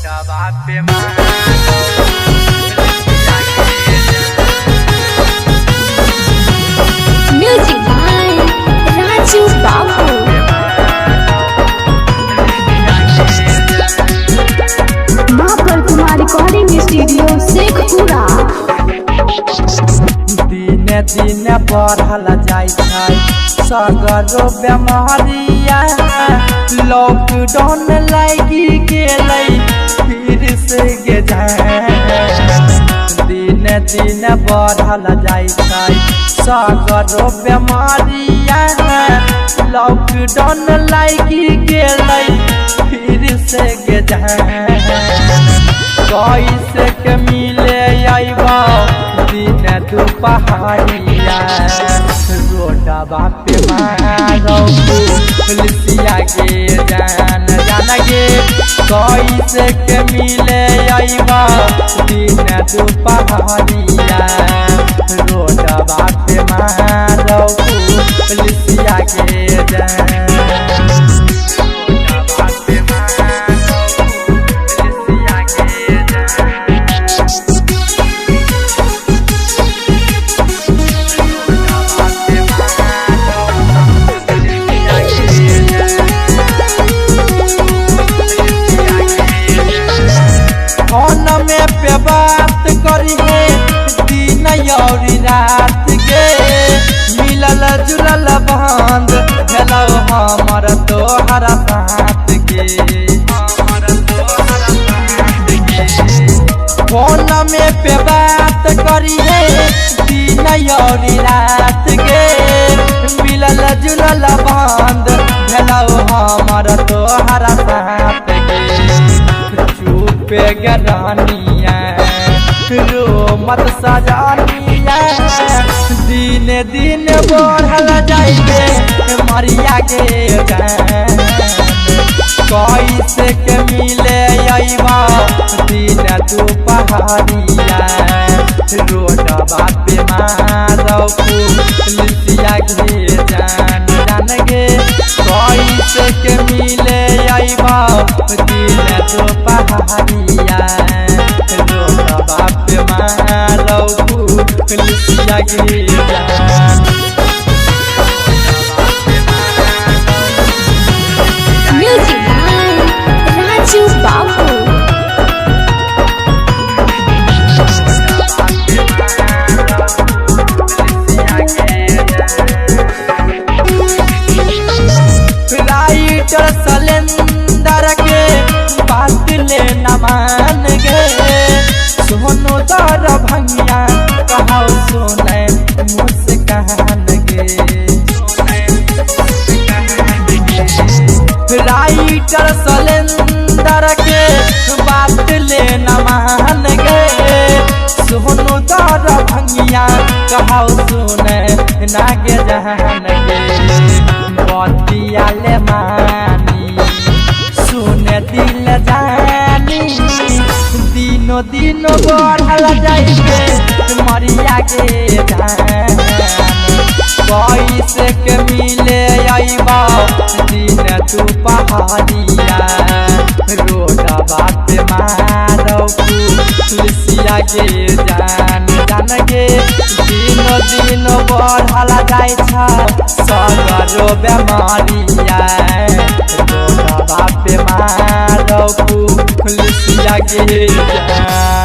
Music by Raju Babu. मापर Kumar recording studio Sheikhpura. दिने दिने बढ़ल जाय छै सगरो बेमारिया, लॉकडाउन लगी गेलै फिर से गे दिने दिने बढ़ल जाय छै सगरो बेमारिया, लॉकडाउन लगी गेलै फिर से गे कैसे के मिले आइबा दिन दुपहरिया, रोडवा पे मारो पुलिसिया गे जान गे, कैसे के मिले आइबा दिन दुपहरिया, रोडवा पे मारो पुलिसिया गे जान। पे बात करिए दिन और रात के, मिलल जुलल बंद भेलो हमर तोहर साथ के, फोन में पे बात करिए दिन और रात के, मिलल जुलल बंद भेलो हमर तोहर साथ के, चुप गरानिया रो मत सजानिया, दिन दिन बढ़ल जाइए मरिया गे कैसे के मिले आइबा दिन दुपहरिया, रोडवा पे मारो पुलिसिया गे जान गे, कैसे के मिले आइबा दिन दुपहरिया, रोडवा पे मारो पुलिसिया गे जान। Music by Raju Babu. Writer Salendar के बात ले न मान गे, सोनो दर भंगिया कहो सुने मुस्कान गे, राइटर सलेंदर के बात ले न मान गे, सोनो दर भंगिया कहो सुने नागे जहान गे, बतिया ले मानी सुने दिल जानी, दिनो दिनो बढ़ल जाइए मरिया गे जान, कैसे के मिले आइबा दिन दुपहरिया, रोडवा पे मारो पुलिसिया गे जान गे, दिनो दिनो बढ़ल जाय सगरो बेमारिया, रोडवा पे मारो पुलिसिया गे जान।